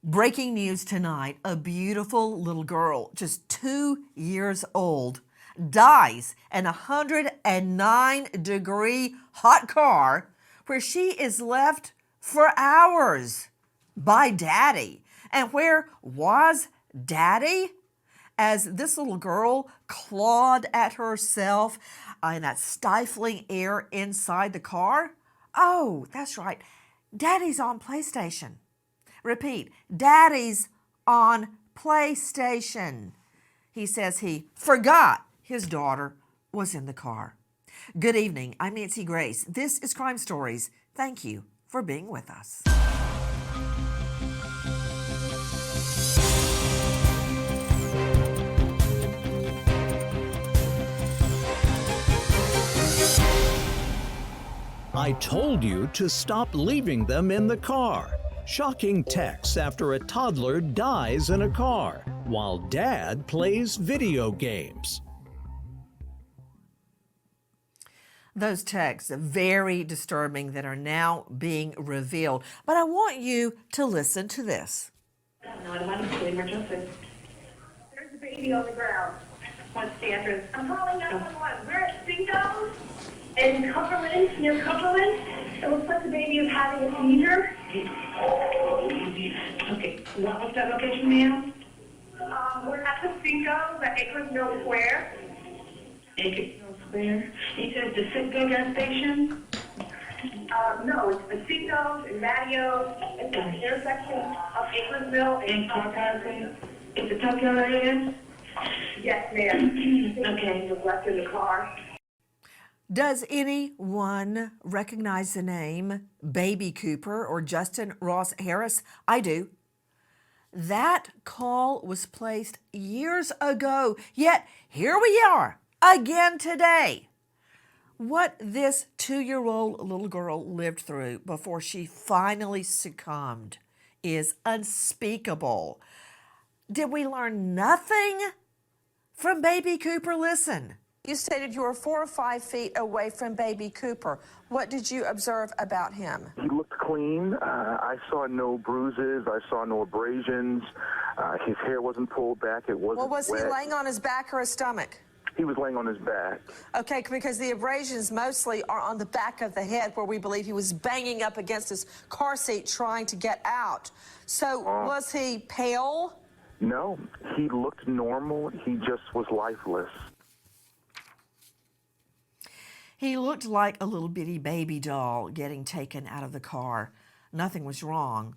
Breaking news tonight, a beautiful little girl, just 2 years old, dies in a 109-degree hot car where she is left for hours by Daddy. And where was Daddy? As this little girl clawed at herself in that stifling air inside the car. Oh, that's right. Daddy's on PlayStation. Repeat, Daddy's on PlayStation. He says he forgot his daughter was in the car. Good evening. I'm Nancy Grace. This is Crime Stories. Thank you for being with us. I told you to stop leaving them in the car. Shocking texts after a toddler dies in a car while dad plays video games. Those texts are very disturbing that are now being revealed. But I want you to listen to this. There's a baby on the ground. What's the address? I'm calling 911. We're at Cinco's in Cumberland, near Cumberland. It looks like the baby is having a seizure. Okay, what was that location, ma'am? We're at the Cinco's at Acres Mill Square. Acres Mill Square? You said the Cinco gas station? No, it's the Cinco's and Mateo. It's the intersection of Acres Mill and Tokyo. Is it Tokyo area? Yes, ma'am. Okay. He was left in the car. Does anyone recognize the name Baby Cooper or Justin Ross Harris? I do. That call was placed years ago, yet here we are again today. What this 2-year-old little girl lived through before she finally succumbed is unspeakable. Did we learn nothing from Baby Cooper? Listen. You stated you were 4 or 5 feet away from Baby Cooper. What did you observe about him? He looked clean. I saw no bruises. I saw no abrasions. His hair wasn't pulled back. It wasn't Well, was wet. he laying on his back or his stomach? He was laying on his back. Okay, because the abrasions mostly are on the back of the head where we believe he was banging up against his car seat trying to get out. So was he pale? No, he looked normal. He just was lifeless. He looked like a little bitty baby doll getting taken out of the car. Nothing was wrong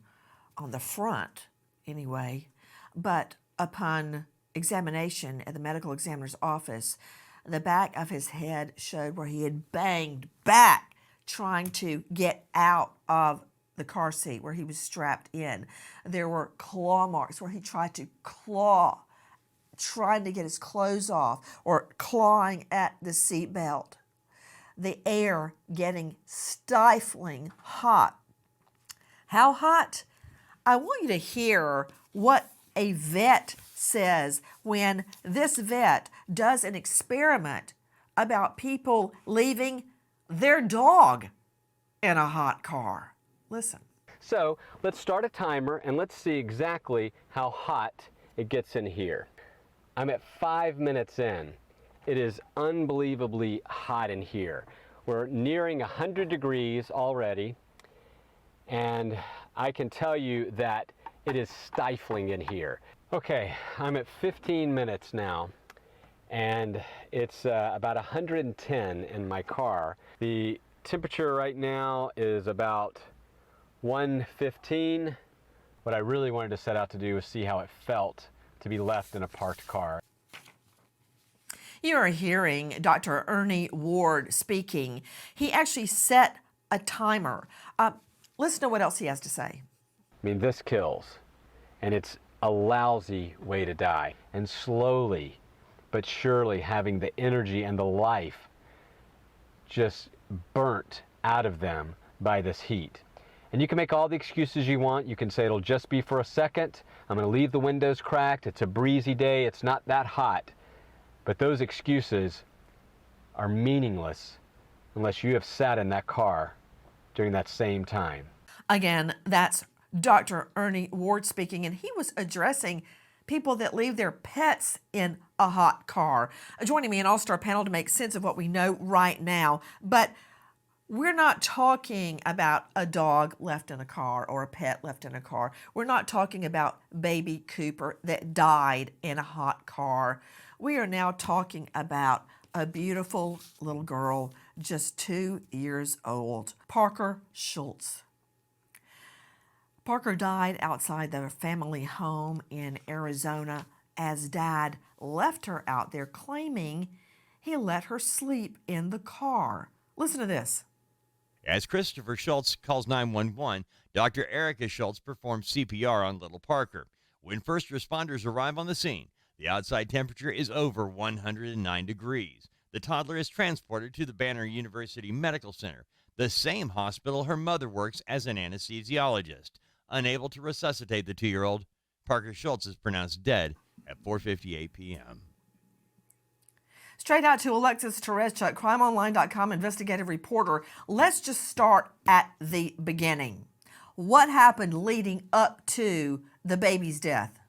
on the front, anyway. But upon examination at the medical examiner's office, the back of his head showed where he had banged back trying to get out of the car seat where he was strapped in. There were claw marks where he tried to claw, trying to get his clothes off or clawing at the seat belt. The air getting stifling hot. How hot? I want you to hear what a vet says when this vet does an experiment about people leaving their dog in a hot car. Listen. So let's start a timer and let's see exactly how hot it gets in here. I'm at 5 minutes in. It is unbelievably hot in here. We're nearing 100 degrees already, and I can tell you that it is stifling in here. Okay, I'm at 15 minutes now, and it's about 110 in my car. The temperature right now is about 115. What I really wanted to set out to do was see how it felt to be left in a parked car. You are hearing Dr. Ernie Ward speaking. He actually set a timer. Listen to what else he has to say. I mean, this kills, and it's a lousy way to die. And slowly but surely having the energy and the life just burnt out of them by this heat. And you can make all the excuses you want. You can say it'll just be for a second. I'm going to leave the windows cracked. It's a breezy day. It's not that hot. But those excuses are meaningless unless you have sat in that car during that same time. Again, that's Dr. Ernie Ward speaking, and he was addressing people that leave their pets in a hot car. Joining me an all-star panel to make sense of what we know right now, but we're not talking about a dog left in a car or a pet left in a car. We're not talking about baby Cooper that died in a hot car. We are now talking about a beautiful little girl, just 2 years old, Parker Scholtes. Parker died outside their family home in Arizona as Dad left her out there, claiming he let her sleep in the car. Listen to this. As Christopher Scholtes calls 911, Dr. Erika Scholtes performs CPR on little Parker. When first responders arrive on the scene, the outside temperature is over 109 degrees. The toddler is transported to the Banner University Medical Center, the same hospital her mother works as an anesthesiologist. Unable to resuscitate the 2-year-old, Parker Scholtes is pronounced dead at 4:58 p.m. Straight out to Alexis Tereshchuk, crimeonline.com investigative reporter. Let's just start at the beginning. What happened leading up to the baby's death?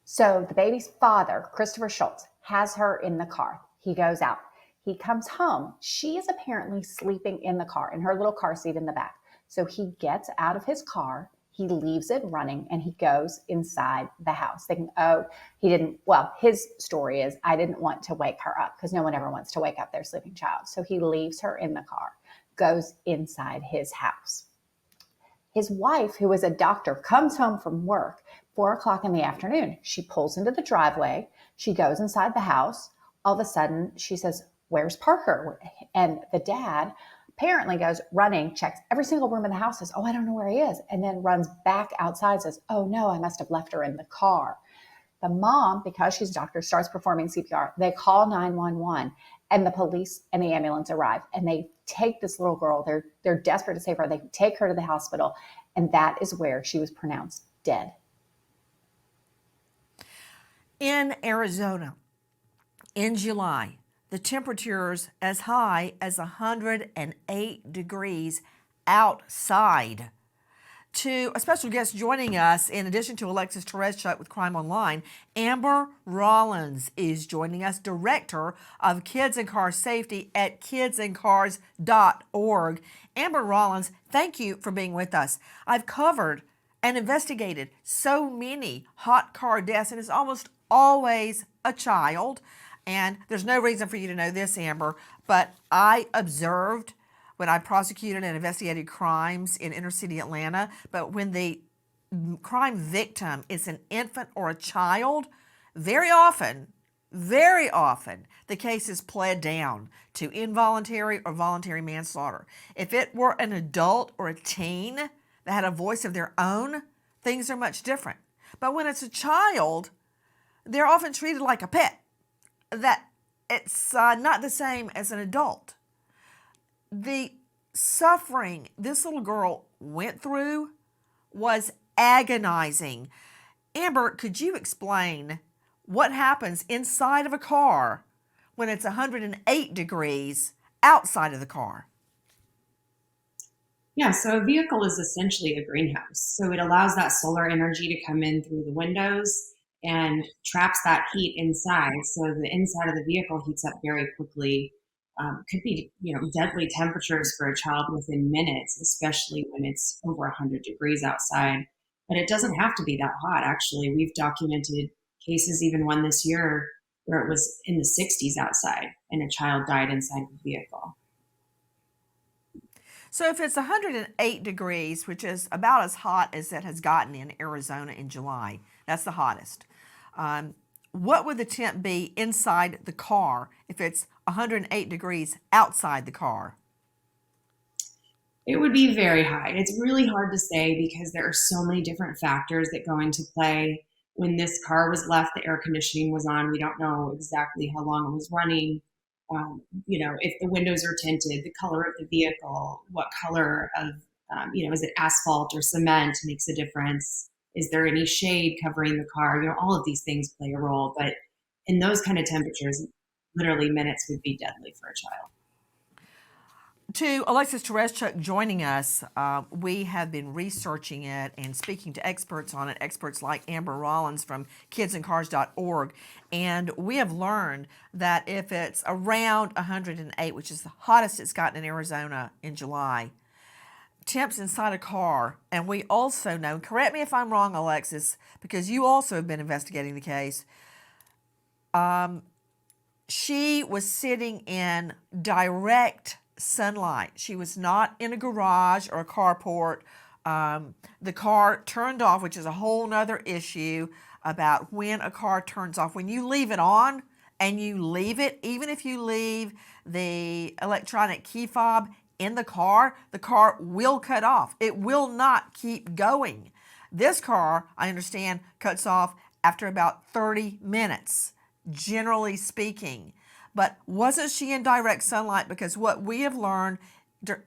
So the baby's father, Christopher Scholtes, has her in the car. He goes out. He comes home. She is apparently sleeping in the car, in her little car seat in the back. So he gets out of his car, he leaves it running, and he goes inside the house thinking, his story is, I didn't want to wake her up, because no one ever wants to wake up their sleeping child. So he leaves her in the car, goes inside his house. His wife, who is a doctor, comes home from work, 4:00 in the afternoon. She pulls into the driveway. She goes inside the house. All of a sudden, she says, "Where's Parker?" And the dad apparently goes running, checks every single room in the house, says, "Oh, I don't know where he is," and then runs back outside, says, "Oh no, I must have left her in the car." The mom, because she's a doctor, starts performing CPR. They call 911, and the police and the ambulance arrive, and they take this little girl. They're desperate to save her. They take her to the hospital, and that is where she was pronounced dead. In Arizona, in July, the temperatures as high as 108 degrees outside. To a special guest joining us, in addition to Alexis Tereshchuk with Crime Online, Amber Rollins is joining us, Director of Kids and Car Safety at kidsandcars.org. Amber Rollins, thank you for being with us. I've covered and investigated so many hot car deaths, and it's almost always a child. And there's no reason for you to know this, Amber, but I observed when I prosecuted and investigated crimes in inner city Atlanta, but when the crime victim is an infant or a child, very often, the case is pled down to involuntary or voluntary manslaughter. If it were an adult or a teen that had a voice of their own, things are much different. But when it's a child, they're often treated like a pet. That it's not the same as an adult. The suffering this little girl went through was agonizing. Amber, could you explain what happens inside of a car when it's 108 degrees outside of the car? Yeah, so a vehicle is essentially a greenhouse. So it allows that solar energy to come in through the windows and traps that heat inside. So the inside of the vehicle heats up very quickly. Could be, deadly temperatures for a child within minutes, especially when it's over 100 degrees outside. But it doesn't have to be that hot. Actually, we've documented cases, even one this year, where it was in the 60s outside and a child died inside the vehicle. So if it's 108 degrees, which is about as hot as it has gotten in Arizona in July, that's the hottest. What would the temp be inside the car if it's 108 degrees outside the car? It would be very high. It's really hard to say because there are so many different factors that go into play. When this car was left, the air conditioning was on. We don't know exactly how long it was running. If the windows are tinted, the color of the vehicle, what color of, is it asphalt or cement makes a difference. Is there any shade covering the car? All of these things play a role. But in those kind of temperatures, literally minutes would be deadly for a child. To Alexis Tereszchuk joining us, we have been researching it and speaking to experts on it, experts like Amber Rollins from kidsandcars.org, and we have learned that if it's around 108, which is the hottest it's gotten in Arizona in July, temps inside a car, and we also know, correct me if I'm wrong, Alexis, because you also have been investigating the case, she was sitting in direct sunlight. She was not in a garage or a carport. The car turned off, which is a whole nother issue about when a car turns off. When you leave it on and you leave it, even if you leave the electronic key fob in the car will cut off. It will not keep going. This car, I understand, cuts off after about 30 minutes, generally speaking. But wasn't she in direct sunlight? Because what we have learned,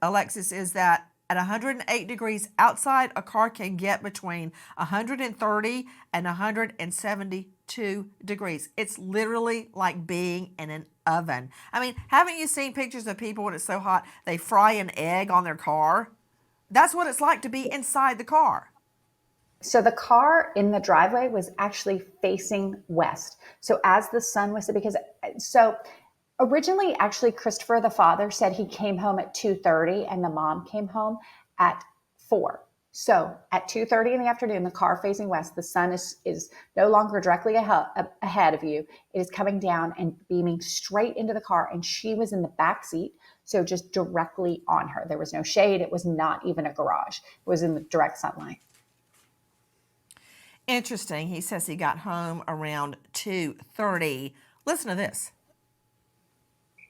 Alexis, is that at 108 degrees outside, a car can get between 130 and 172 degrees. It's literally like being in an oven. I mean, haven't you seen pictures of people when it's so hot, they fry an egg on their car? That's what it's like to be inside the car. So the car in the driveway was actually facing west. So as the sun was, so originally, actually, Christopher, the father, said he came home at 2:30 and the mom came home at 4. So at 2:30 in the afternoon, the car facing west, the sun is no longer directly ahead of you. It is coming down and beaming straight into the car. And she was in the back seat, so just directly on her. There was no shade. It was not even a garage. It was in the direct sunlight. Interesting. He says he got home around 2:30. Listen to this.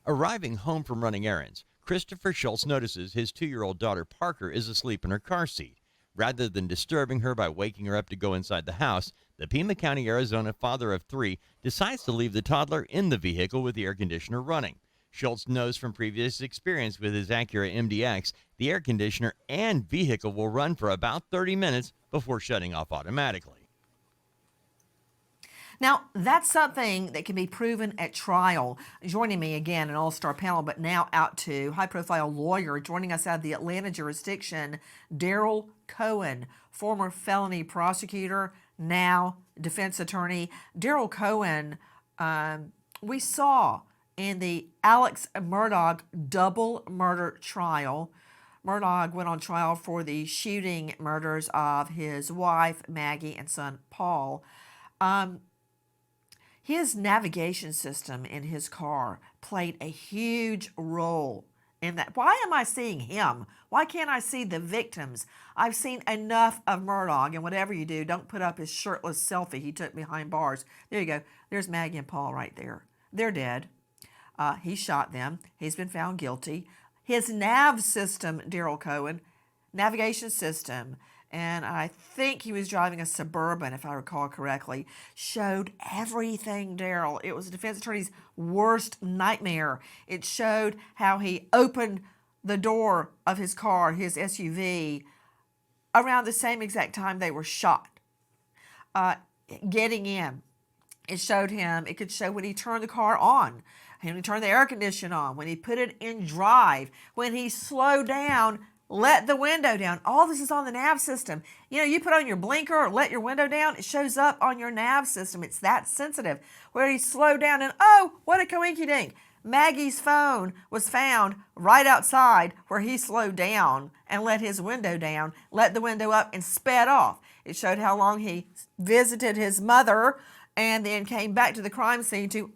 Arriving home from running errands, Christopher Scholtes notices his 2-year-old daughter Parker is asleep in her car seat. Rather than disturbing her by waking her up to go inside the house, the Pima County, Arizona father of 3 decides to leave the toddler in the vehicle with the air conditioner running. Scholtes knows from previous experience with his Acura MDX, the air conditioner and vehicle will run for about 30 minutes before shutting off automatically. Now, that's something that can be proven at trial. Joining me again, an all-star panel, but now out to high-profile lawyer joining us out of the Atlanta jurisdiction, Daryl Cohen, former felony prosecutor, now defense attorney. Daryl Cohen, we saw in the Alex Murdaugh double murder trial. Murdaugh went on trial for the shooting murders of his wife, Maggie, and son, Paul. His navigation system in his car played a huge role in that. Why am I seeing him? Why can't I see the victims? I've seen enough of Murdaugh, and whatever you do, don't put up his shirtless selfie he took behind bars. There you go. There's Maggie and Paul right there. They're dead. He shot them. He's been found guilty. His nav system, Daryl Cohen, navigation system, and I think he was driving a Suburban, if I recall correctly, showed everything, Daryl. It was the defense attorney's worst nightmare. It showed how he opened the door of his car, his SUV, around the same exact time they were shot. Getting in. It showed him, it could show when he turned the car on, when he turned the air conditioner on, when he put it in drive, when he slowed down, let the window down. All this is on the nav system. You know, you put on your blinker or let your window down, it shows up on your nav system. It's that sensitive. Where he slowed down and, oh, what a coinky dink. Maggie's phone was found right outside where he slowed down and let his window down, let the window up and sped off. It showed how long he visited his mother and then came back to the crime scene to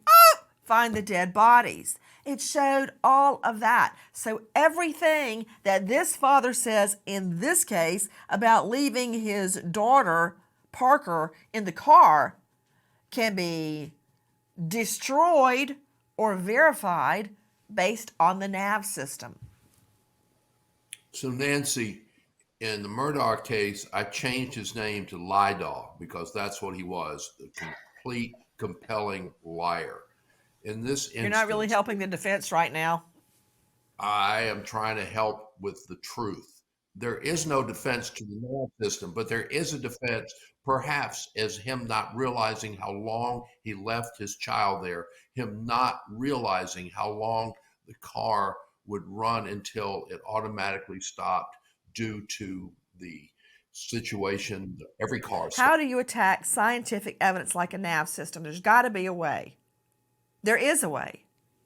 find the dead bodies. It showed all of that. So everything that this father says in this case about leaving his daughter, Parker, in the car can be destroyed or verified based on the nav system. So Nancy, in the Murdaugh case, I changed his name to Lidaw because that's what he was, a complete, compelling liar. In this instance, you're not really helping the defense right now. I am trying to help with the truth. There is no defense to the nav system, but there is a defense, perhaps, as him not realizing how long he left his child there, him not realizing how long the car would run until it automatically stopped due to the situation. Every car. How do you attack scientific evidence like a nav system? There's got to be a way. There is a way.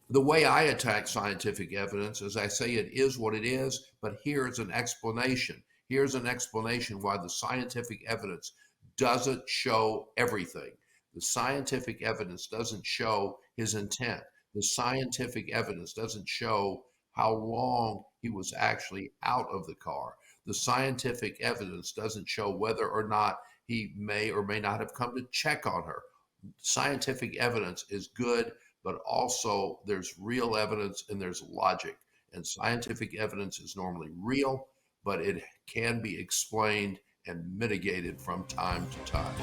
The way I attack scientific evidence is I say it is what it is, but here's an explanation. Here's an explanation why the scientific evidence doesn't show everything. The scientific evidence doesn't show his intent. The scientific evidence doesn't show how long he was actually out of the car. The scientific evidence doesn't show whether or not he may or may not have come to check on her. Scientific evidence is good, but also there's real evidence and there's logic. And scientific evidence is normally real, but it can be explained and mitigated from time to time.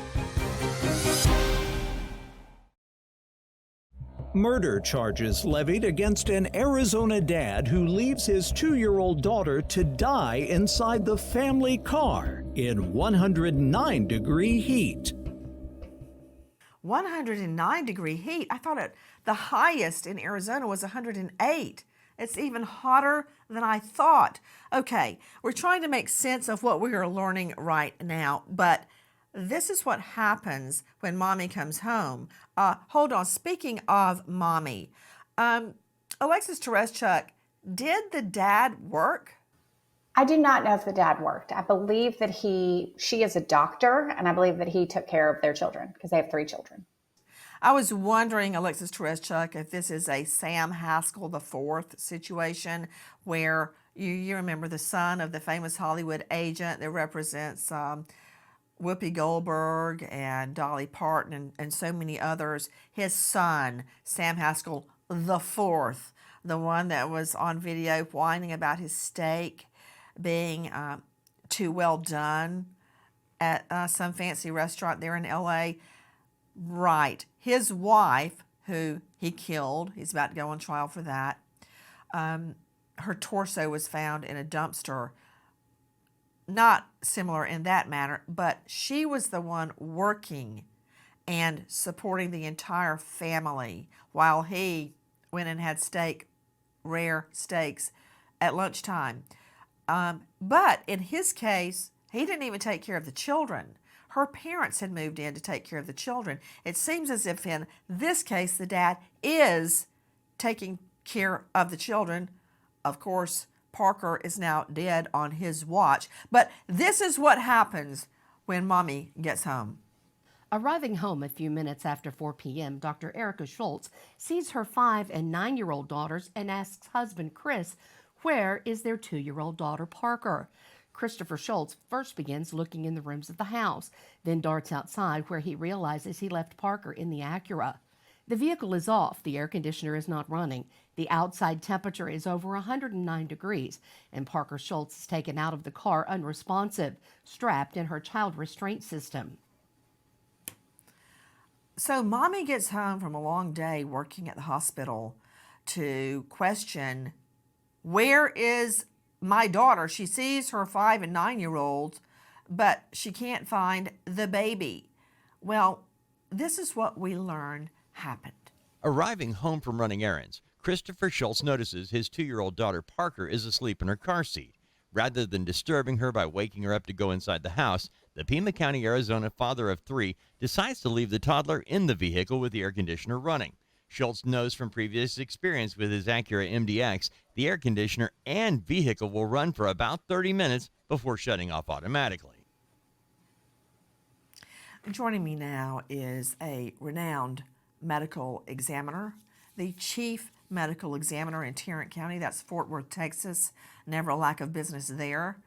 Murder charges levied against an Arizona dad who leaves his 2-year-old daughter to die inside the family car in 109-degree heat. 109-degree heat. I thought the highest in Arizona was 108. It's even hotter than I thought. Okay, we're trying to make sense of what we are learning right now, but this is what happens when mommy comes home. Hold on, speaking of mommy, Alexis Tereszchuk, did the dad work? I do not know if the dad worked. I believe that she is a doctor, and I believe that he took care of their children because they have 3 children. I was wondering, Alexis Tereszchuk, if this is a Sam Haskell IV situation where you remember the son of the famous Hollywood agent that represents Whoopi Goldberg and Dolly Parton and so many others. His son, Sam Haskell IV, the one that was on video whining about his steak being too well done at some fancy restaurant there in LA. Right. His wife, who he killed, he's about to go on trial for that, her torso was found in a dumpster. Not similar in that manner, but she was the one working and supporting the entire family while he went and had rare steaks at lunchtime. But in his case, he didn't even take care of the children. Her parents had moved in to take care of the children. It seems as if in this case, the dad is taking care of the children. Of course, Parker is now dead on his watch. But this is what happens when mommy gets home. Arriving home a few minutes after 4 p.m., Dr. Erika Scholtes sees her 5- and 9-year-old daughters and asks husband Chris, where is their 2-year-old daughter Parker? Christopher Scholtes first begins looking in the rooms of the house, then darts outside where he realizes he left Parker in the Acura. The vehicle is off, the air conditioner is not running, the outside temperature is over 109 degrees, and Parker Scholtes is taken out of the car unresponsive, strapped in her child restraint system. So mommy gets home from a long day working at the hospital to question, where is my daughter? She sees her 5- and 9-year-olds, but she can't find the baby. Well, this is what we learn happened. Arriving home from running errands, Christopher Scholtes notices his 2-year-old daughter Parker is asleep in her car seat. Rather than disturbing her by waking her up to go inside the house, the Pima County, Arizona father of 3 decides to leave the toddler in the vehicle with the air conditioner running. Scholtes knows from previous experience with his Acura MDX, the air conditioner and vehicle will run for about 30 minutes before shutting off automatically. Joining me now is a renowned medical examiner, the chief medical examiner in Tarrant County, that's Fort Worth, Texas, never a lack of business there.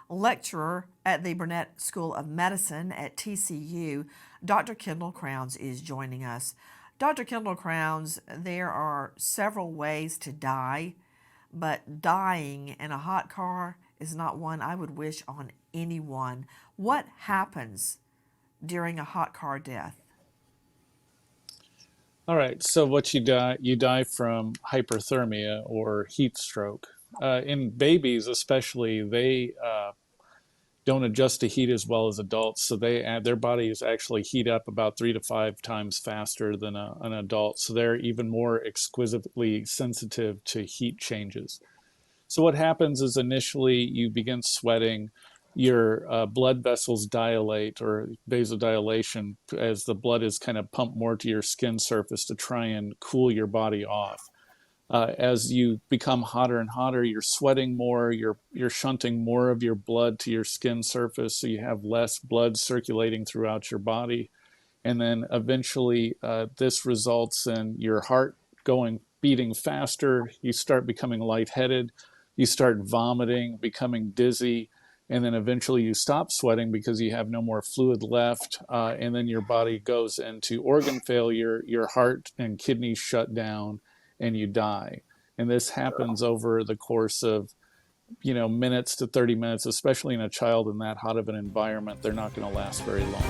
Lecturer at the Burnett School of Medicine at TCU, Dr. Kendall Crowns is joining us. Dr. Kendall Crowns, there are several ways to die, but dying in a hot car is not one I would wish on anyone. What happens during a hot car death? All right, so what you die from hyperthermia or heat stroke. In babies especially, they don't adjust to heat as well as adults, so their bodies actually heat up about 3 to 5 times faster than an adult, so they're even more exquisitely sensitive to heat changes. So what happens is initially you begin sweating, your blood vessels dilate, or vasodilation, as the blood is kind of pumped more to your skin surface to try and cool your body off. As you become hotter and hotter, you're sweating more, you're shunting more of your blood to your skin surface, so you have less blood circulating throughout your body. And then eventually this results in your heart beating faster, you start becoming lightheaded, you start vomiting, becoming dizzy, and then eventually you stop sweating because you have no more fluid left, and then your body goes into organ failure, your heart and kidneys shut down, and you die. And this happens over the course of, minutes to 30 minutes, especially in a child in that hot of an environment. They're not going to last very long.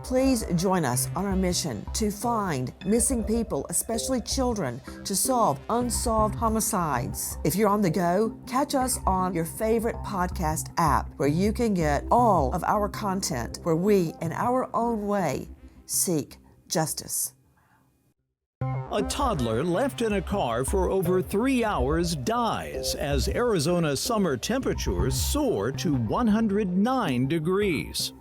Please join us on our mission to find missing people, especially children, to solve unsolved homicides. If you're on the go, catch us on your favorite podcast app, where you can get all of our content, where we, in our own way, seek justice. A toddler left in a car for over 3 hours dies as Arizona's summer temperatures soar to 109 degrees.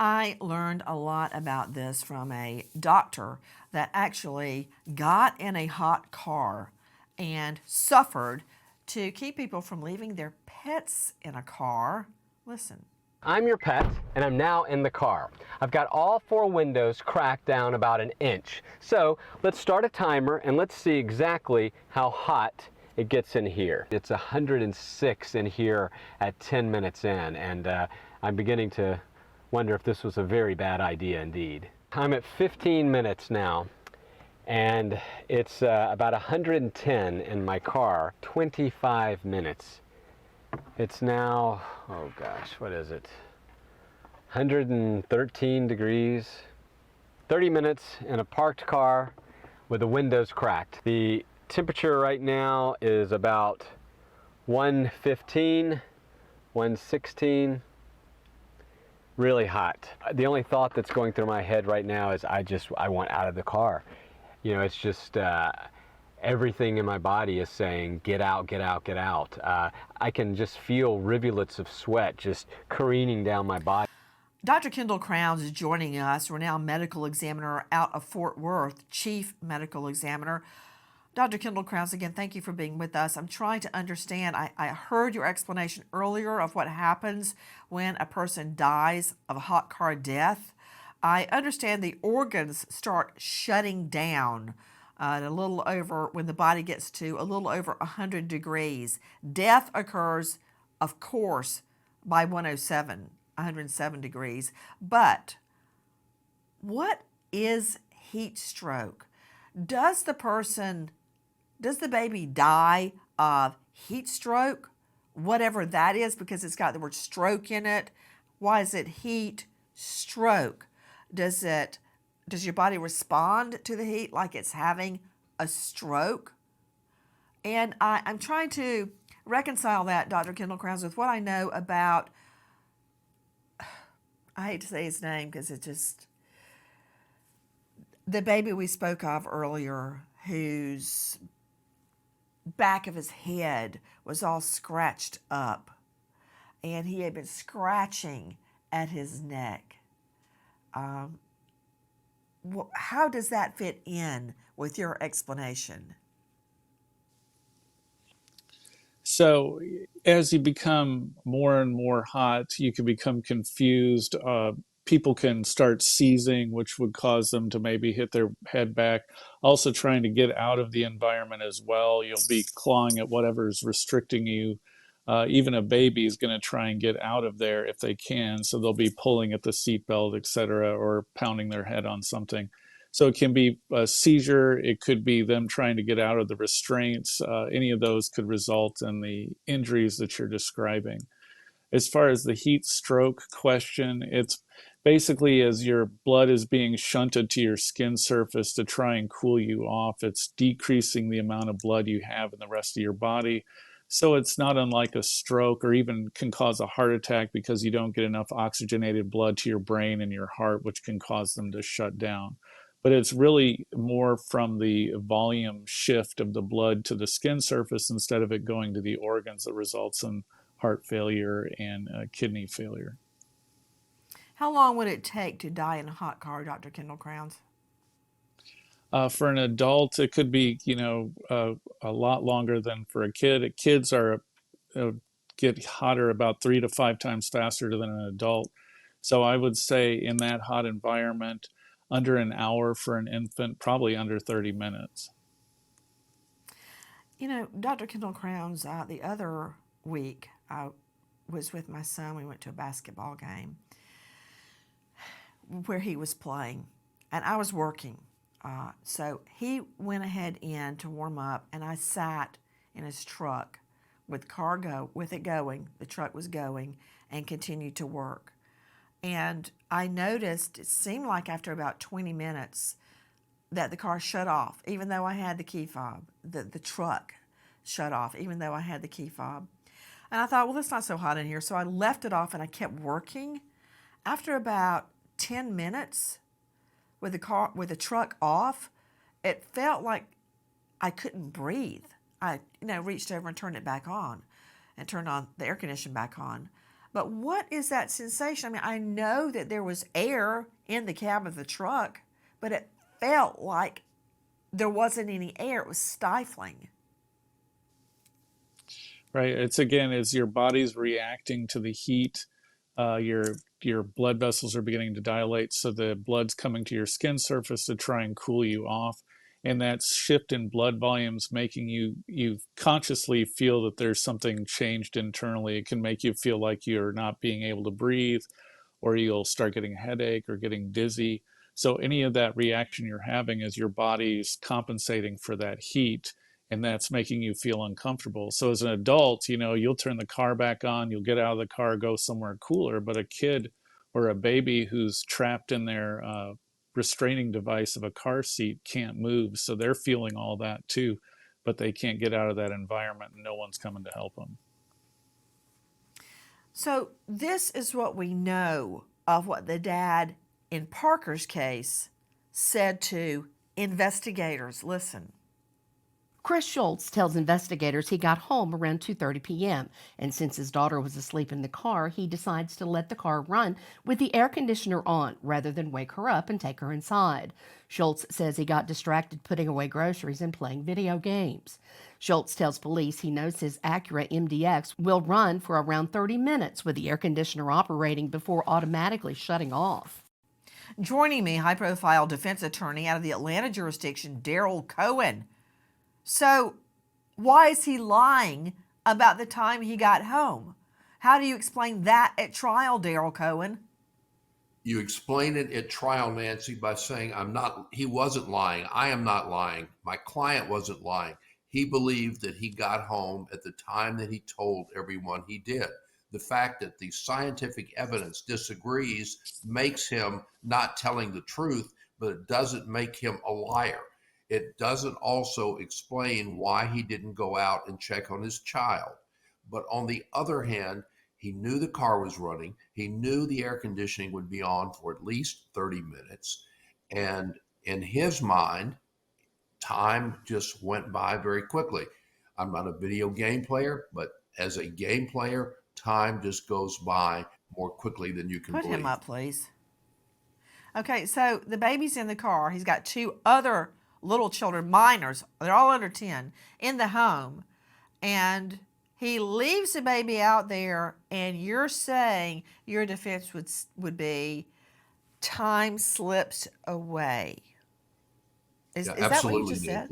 I learned a lot about this from a doctor that actually got in a hot car and suffered to keep people from leaving their pets in a car. Listen. I'm your pet, and I'm now in the car. I've got all 4 windows cracked down about 1 inch. So let's start a timer and let's see exactly how hot it gets in here. It's 106 in here at 10 minutes in, and I'm beginning to wonder if this was a very bad idea indeed. I'm at 15 minutes now, and it's about 110 in my car, 25 minutes. It's now, oh gosh, what is it? 113 degrees. 30 minutes in a parked car with the windows cracked. The temperature right now is about 115, 116. Really hot. The only thought that's going through my head right now is I want out of the car. It's just everything in my body is saying, get out, get out, get out. I can just feel rivulets of sweat just careening down my body. Dr. Kendall Crowns is joining us, renowned medical examiner out of Fort Worth, chief medical examiner. Dr. Kendall Crowns, again, thank you for being with us. I'm trying to understand. I heard your explanation earlier of what happens when a person dies of a hot car death. I understand the organs start shutting down when the body gets to a little over 100 degrees. Death occurs, of course, by 107 degrees. But what is heat stroke? Does the baby die of heat stroke, whatever that is, because it's got the word stroke in it? Why is it heat stroke? Does your body respond to the heat like it's having a stroke? And I'm trying to reconcile that, Dr. Kendall Crowns, with what I know about, I hate to say his name because it just, the baby we spoke of earlier, whose back of his head was all scratched up, and he had been scratching at his neck. How does that fit in with your explanation? So as you become more and more hot, you can become confused. People can start seizing, which would cause them to maybe hit their head back. Also trying to get out of the environment as well. You'll be clawing at whatever's restricting you. Even a baby is going to try and get out of there if they can. So they'll be pulling at the seatbelt, etc., or pounding their head on something. So it can be a seizure. It could be them trying to get out of the restraints. Any of those could result in the injuries that you're describing. As far as the heat stroke question, it's basically as your blood is being shunted to your skin surface to try and cool you off, it's decreasing the amount of blood you have in the rest of your body. So it's not unlike a stroke, or even can cause a heart attack because you don't get enough oxygenated blood to your brain and your heart, which can cause them to shut down. but it's really more from the volume shift of the blood to the skin surface instead of it going to the organs that results in heart failure and kidney failure. How long would it take to die in a hot car, Dr. Kendall Crowns? For an adult, it could be, a lot longer than for a kid. Kids get hotter about 3 to 5 times faster than an adult. So I would say in that hot environment, under an hour for an infant, probably under 30 minutes. Dr. Kendall Crowns, the other week I was with my son. We went to a basketball game where he was playing, and I was working. So he went ahead in to warm up, and I sat in his truck with it going. The truck was going, and continued to work. And I noticed, it seemed like after about 20 minutes, that the car shut off, even though I had the key fob. The truck shut off, even though I had the key fob. And I thought, well, it's not so hot in here. So I left it off and I kept working. After about 10 minutes with the truck off, it felt like I couldn't breathe. I reached over and turned it back on and turned on the air conditioning back on. But what is that sensation? I mean, I know that there was air in the cab of the truck, but it felt like there wasn't any air. It was stifling. Right. It's your body's reacting to the heat. Your blood vessels are beginning to dilate, so the blood's coming to your skin surface to try and cool you off. And that shift in blood volumes making you consciously feel that there's something changed internally. It can make you feel like you're not being able to breathe, or you'll start getting a headache or getting dizzy. So any of that reaction you're having is your body's compensating for that heat, and that's making you feel uncomfortable. So as an adult, you'll turn the car back on, you'll get out of the car, go somewhere cooler, but a kid or a baby who's trapped in their restraining device of a car seat can't move. So they're feeling all that too, but they can't get out of that environment and no one's coming to help them. So this is what we know of what the dad in Parker's case said to investigators. Listen. Chris Scholtes tells investigators he got home around 2:30 p.m., and since his daughter was asleep in the car, he decides to let the car run with the air conditioner on rather than wake her up and take her inside. Scholtes says he got distracted putting away groceries and playing video games. Scholtes tells police he knows his Acura MDX will run for around 30 minutes with the air conditioner operating before automatically shutting off. Joining me, high-profile defense attorney out of the Atlanta jurisdiction, Daryl Cohen. So why is he lying about the time he got home? How do you explain that at trial, Daryl Cohen? You explain it at trial, Nancy, by saying he wasn't lying. I am not lying. My client wasn't lying. He believed that he got home at the time that he told everyone he did. The fact that the scientific evidence disagrees makes him not telling the truth, but it doesn't make him a liar. It doesn't also explain why he didn't go out and check on his child. But on the other hand, he knew the car was running. He knew the air conditioning would be on for at least 30 minutes. And in his mind, time just went by very quickly. I'm not a video game player, but as a game player, time just goes by more quickly than you can believe. Put him up, please. Okay, so the baby's in the car. He's got 2 other little children, minors, they're all under 10, in the home. And he leaves the baby out there, and you're saying your defense would be time slips away. Is that what you just said?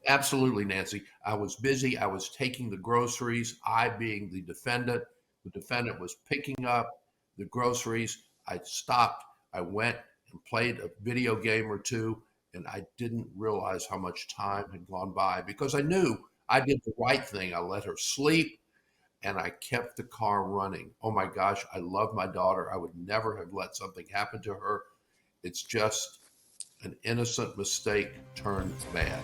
Absolutely, Nancy. I was busy. I was taking the groceries. I being the defendant was picking up the groceries. I stopped. I went and played a video game or two, and I didn't realize how much time had gone by because I knew I did the right thing. I let her sleep, and I kept the car running. Oh my gosh, I love my daughter. I would never have let something happen to her. It's just an innocent mistake turned bad.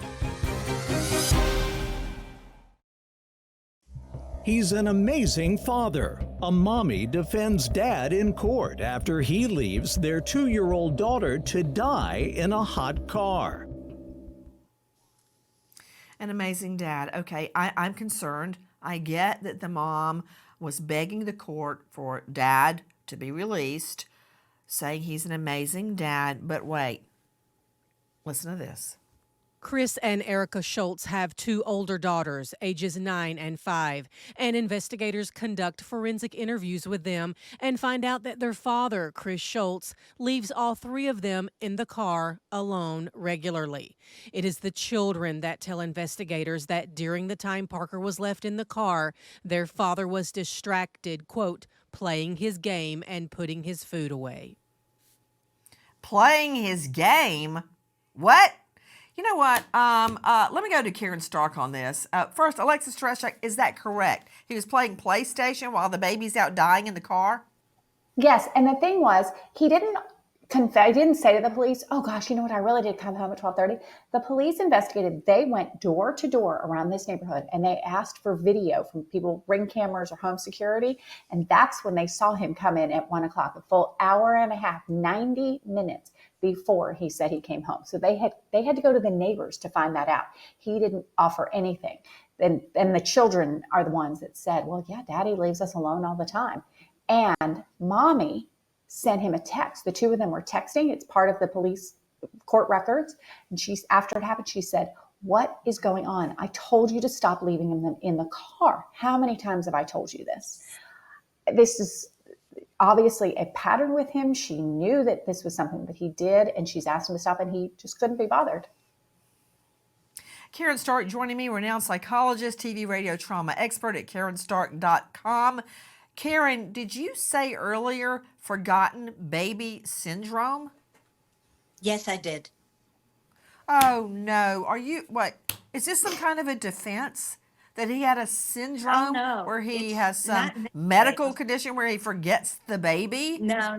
He's an amazing father, A mommy defends dad in court after he leaves their 2-year-old daughter to die in a hot car. An amazing dad. Okay, I'm concerned. I get that the mom was begging the court for dad to be released, saying he's an amazing dad. But wait, listen to this. Chris and Erika Scholtes have 2 older daughters, ages 9 and 5, and investigators conduct forensic interviews with them and find out that their father, Chris Scholtes, leaves all 3 of them in the car alone regularly. It is the children that tell investigators that during the time Parker was left in the car, their father was distracted, quote, playing his game and putting his food away. Playing his game? What? You know what? Let me go to Karen Stark on this. First, Alexis Tereshek, is that correct? He was playing PlayStation while the baby's out dying in the car? Yes, and the thing was, he didn't confess. He didn't say to the police, "Oh gosh, you know what? I really did come home at 12:30." The police investigated. They went door to door around this neighborhood, and they asked for video from people, Ring cameras or home security, and that's when they saw him come in at 1 o'clock, a full hour and a half, 90 minutes before he said he came home. So they had to go to the neighbors to find that out. He didn't offer anything. And the children are the ones that said, "Well, yeah, Daddy leaves us alone all the time." And Mommy sent him a text. The 2 of them were texting. It's part of the police court records. And after it happened, she said, "What is going on? I told you to stop leaving them in the car. How many times have I told you this?" This is obviously a pattern with him. She knew that this was something that he did, and she's asked him to stop, and he just couldn't be bothered. Karen Stark joining me, renowned psychologist, TV radio trauma expert at KarenStark.com. Karen, did you say earlier forgotten baby syndrome? Yes, I did. Oh, no. What? Is this some kind of a defense? That he had a syndrome where he has some medical condition where he forgets the baby? No.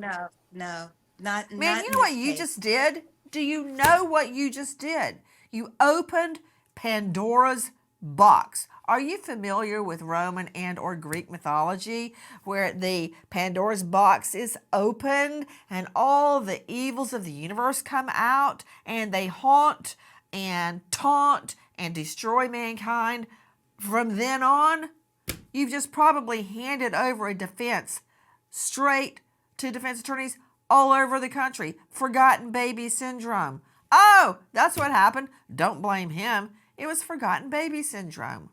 Not Man, you know what you just did? Do you know what you just did? You opened Pandora's box. Are you familiar with Roman and or Greek mythology where the Pandora's box is opened and all the evils of the universe come out and they haunt and taunt and destroy mankind? From then on, you've just probably handed over a defense straight to defense attorneys all over the country. Forgotten baby syndrome. Oh, that's what happened. Don't blame him. It was forgotten baby syndrome.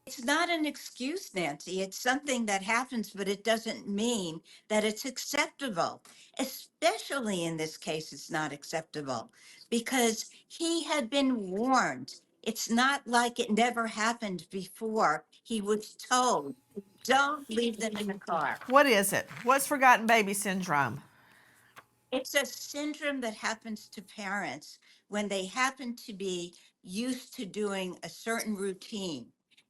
It's not an excuse, Nancy. It's something that happens, but it doesn't mean that it's acceptable. Especially in this case, it's not acceptable because he had been warned. It's not like it never happened before. He was told, don't leave them in the car. What is it? What's forgotten baby syndrome? It's a syndrome that happens to parents when they happen to be used to doing a certain routine.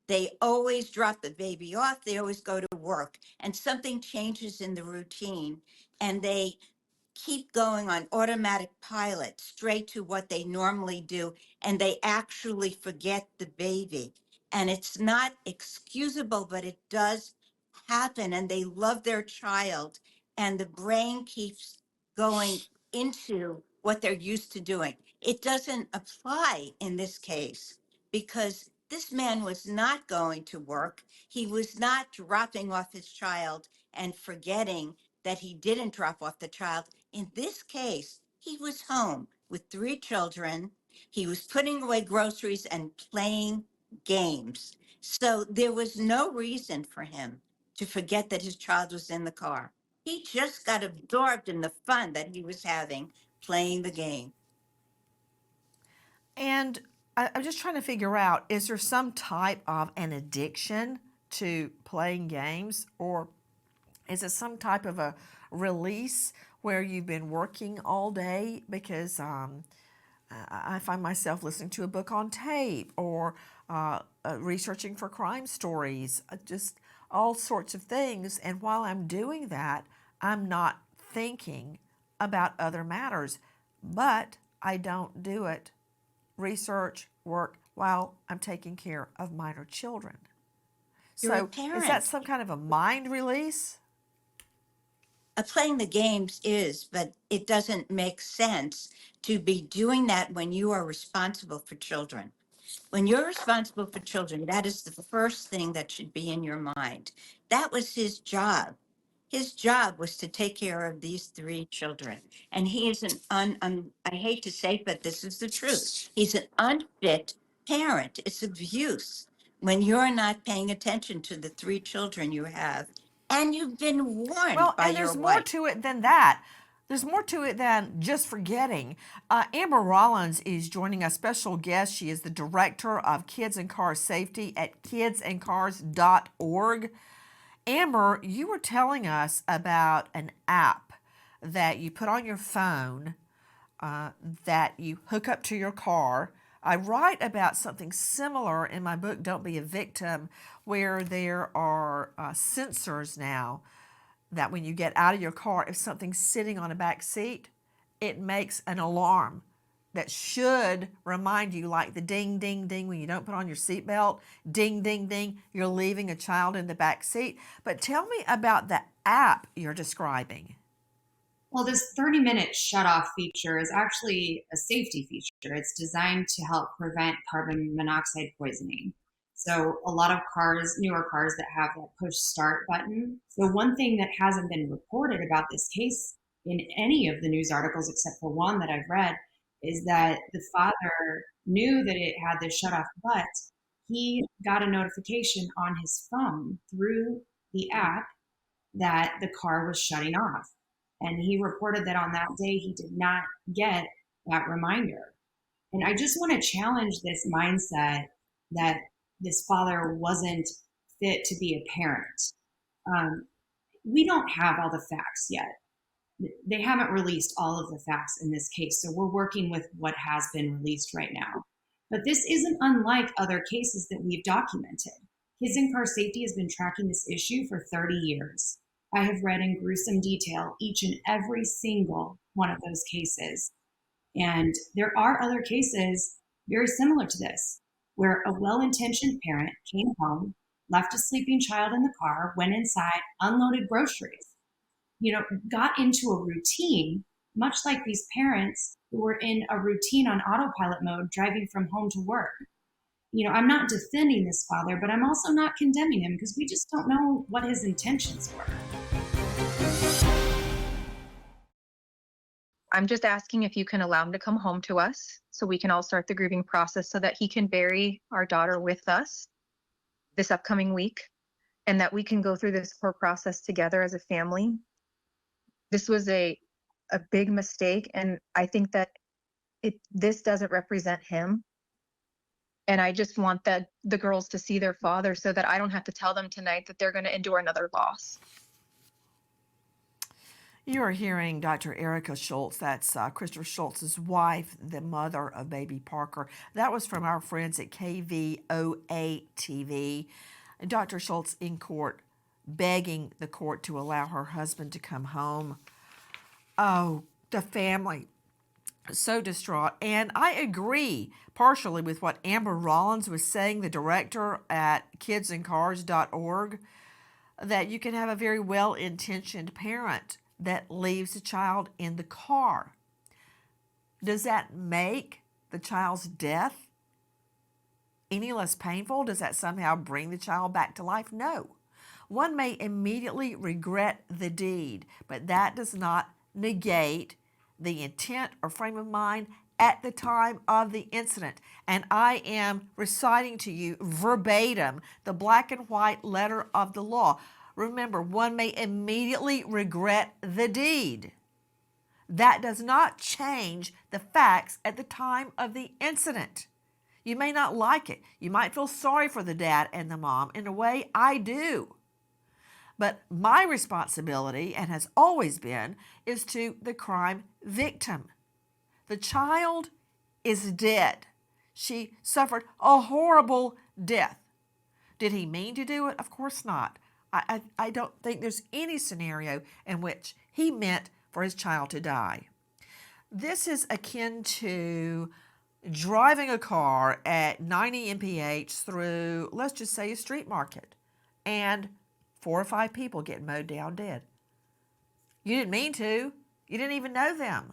They always drop the baby off, they always go to work, and something changes in the routine, and they keep going on automatic pilot straight to what they normally do, and they actually forget the baby. And it's not excusable, but it does happen, and they love their child, and the brain keeps going into what they're used to doing. It doesn't apply in this case because this man was not going to work. He was not dropping off his child and forgetting that he didn't drop off the child. In this case, he was home with 3 children. He was putting away groceries and playing games. So there was no reason for him to forget that his child was in the car. He just got absorbed in the fun that he was having playing the game. And I'm just trying to figure out, is there some type of an addiction to playing games, or is it some type of a release where you've been working all day? Because I find myself listening to a book on tape or researching for crime stories, just all sorts of things. And while I'm doing that, I'm not thinking about other matters, but I don't do it, research, work, while I'm taking care of minor children. You're a So is that parent. some kind of a mind release? Playing the games is, but it doesn't make sense to be doing that when you are responsible for children. When you're responsible for children, that is the first thing that should be in your mind. That was his job. His job was to take care of these three children. And he is I hate to say, but this is the truth. He's an unfit parent. It's abuse when you're not paying attention to the three children you have. And you've been warned Well, by and your there's more wife. to it than that. There's more to it than just forgetting. Amber Rollins is joining us, special guest. She is the director of Kids and Car Safety at kidsandcars.org. Amber, you were telling us about an app that you put on your phone that you hook up to your car. I write about something similar in my book, Don't Be a Victim, where there are sensors now that when you get out of your car, if something's sitting on a back seat, it makes an alarm that should remind you, like the ding, ding, ding when you don't put on your seatbelt, ding, ding, ding, you're leaving a child in the back seat. But tell me about the app you're describing. Well, this 30-minute shutoff feature is actually a safety feature. It's designed to help prevent carbon monoxide poisoning. So a lot of cars, newer cars that have that push start button. So one thing that hasn't been reported about this case in any of the news articles, except for one that I've read, is that the father knew that it had this shutoff, but he got a notification on his phone through the app that the car was shutting off. And he reported that on that day, he did not get that reminder. And I just want to challenge this mindset that this father wasn't fit to be a parent. We don't have all the facts yet. They haven't released all of the facts in this case. So we're working with what has been released right now. But this isn't unlike other cases that we've documented. Kids in Car Safety has been tracking this issue for 30 years. I have read in gruesome detail each and every single one of those cases. And there are other cases very similar to this, where a well-intentioned parent came home, left a sleeping child in the car, went inside, unloaded groceries, got into a routine, much like these parents who were in a routine on autopilot mode driving from home to work. I'm not defending this father, but I'm also not condemning him because we just don't know what his intentions were. I'm just asking if you can allow him to come home to us so we can all start the grieving process so that he can bury our daughter with us this upcoming week and that we can go through this whole process together as a family. This was a big mistake, and I think that this doesn't represent him. And I just want the girls to see their father so that I don't have to tell them tonight that they're going to endure another loss. You are hearing Dr. Erika Scholtes. That's Christopher Scholtes' wife, the mother of baby Parker. That was from our friends at KVOA TV. Dr. Scholtes in court begging the court to allow her husband to come home. Oh, the family, so distraught. And I agree partially with what Amber Rollins was saying, the director at kidsandcars.org, that you can have a very well-intentioned parent that leaves a child in the car. Does that make the child's death any less painful? Does that somehow bring the child back to life? No. One may immediately regret the deed, but that does not negate the intent or frame of mind at the time of the incident. And I am reciting to you verbatim the black and white letter of the law. Remember, one may immediately regret the deed. That does not change the facts at the time of the incident. You may not like it. You might feel sorry for the dad and the mom. In a way, I do. But my responsibility, and has always been, is to the crime victim. The child is dead. She suffered a horrible death. Did he mean to do it? Of course not. I don't think there's any scenario in which he meant for his child to die. This is akin to driving a car at 90 mph through, let's just say, a street market. and 4 or 5 people get mowed down dead. You didn't mean to. You didn't even know them.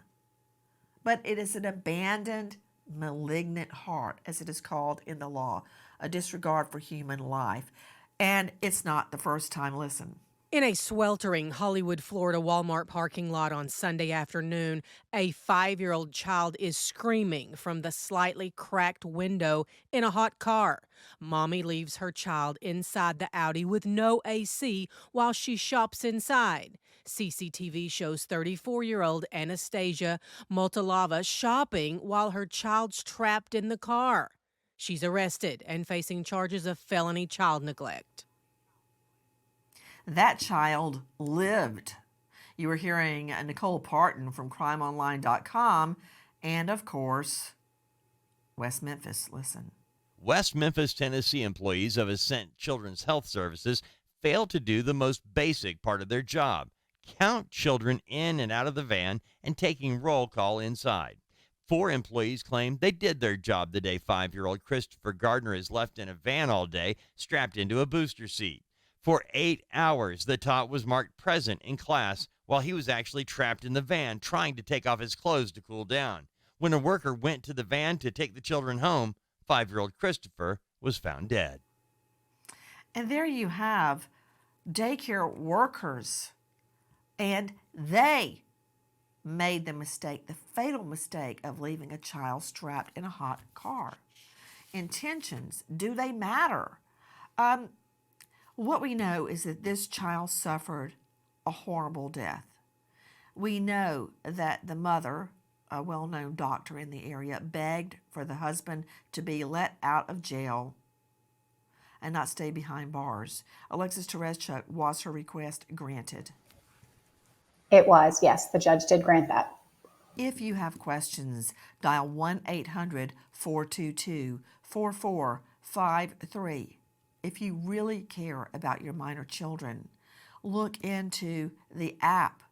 But it is an abandoned, malignant heart, as it is called in the law, a disregard for human life. And it's not the first time. Listen. In a sweltering Hollywood, Florida Walmart parking lot on Sunday afternoon, a 5-year-old child is screaming from the slightly cracked window in a hot car. Mommy leaves her child inside the Audi with no AC while she shops inside. CCTV shows 34-year-old Anastasia Motalava shopping while her child's trapped in the car. She's arrested and facing charges of felony child neglect. That child lived. You were hearing Nicole Parton from crimeonline.com and, of course, West Memphis. Listen. West Memphis, Tennessee employees of Ascent Children's Health Services failed to do the most basic part of their job, count children in and out of the van and taking roll call inside. 4 employees claimed they did their job the day 5-year-old Christopher Gardner is left in a van all day, strapped into a booster seat. For 8 hours, the tot was marked present in class while he was actually trapped in the van trying to take off his clothes to cool down. When a worker went to the van to take the children home, 5-year-old Christopher was found dead. And there you have daycare workers, and they made the mistake, the fatal mistake of leaving a child strapped in a hot car. Intentions, do they matter? What we know is that this child suffered a horrible death. We know that the mother, a well-known doctor in the area, begged for the husband to be let out of jail and not stay behind bars. Alexis Tereszchuk, was her request granted? It was, yes. The judge did grant that. If you have questions, dial 1-800-422-4453. If you really care about your minor children, look into the app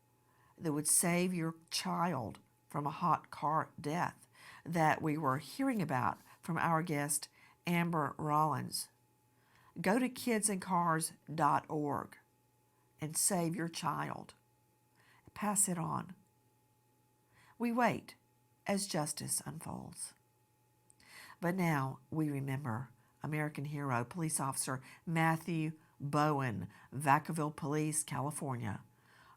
that would save your child from a hot car death that we were hearing about from our guest, Amber Rollins. Go to kidsandcars.org and save your child. Pass it on. We wait as justice unfolds. But now we remember American hero, police officer Matthew Bowen, Vacaville Police, California.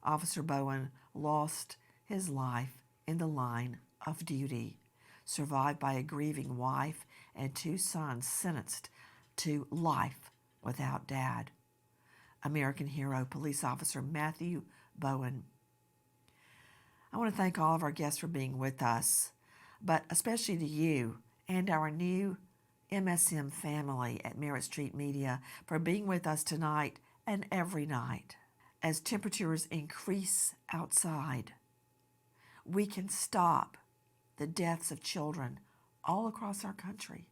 Officer Bowen lost his life in the line of duty, survived by a grieving wife and 2 sons sentenced to life without dad. American hero, police officer Matthew Bowen. I want to thank all of our guests for being with us, but especially to you and our new MSM family at Merritt Street Media for being with us tonight and every night. As temperatures increase outside, we can stop the deaths of children all across our country.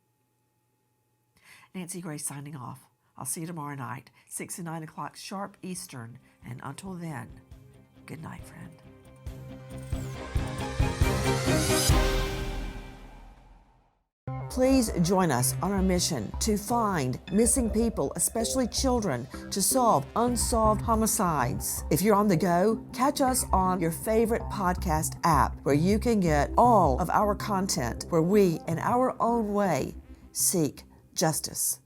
Nancy Grace signing off. I'll see you tomorrow night, 6 and 9 o'clock sharp Eastern. And until then, good night, friend. Please join us on our mission to find missing people, especially children, to solve unsolved homicides. If you're on the go, catch us on your favorite podcast app where you can get all of our content where we, in our own way, seek justice.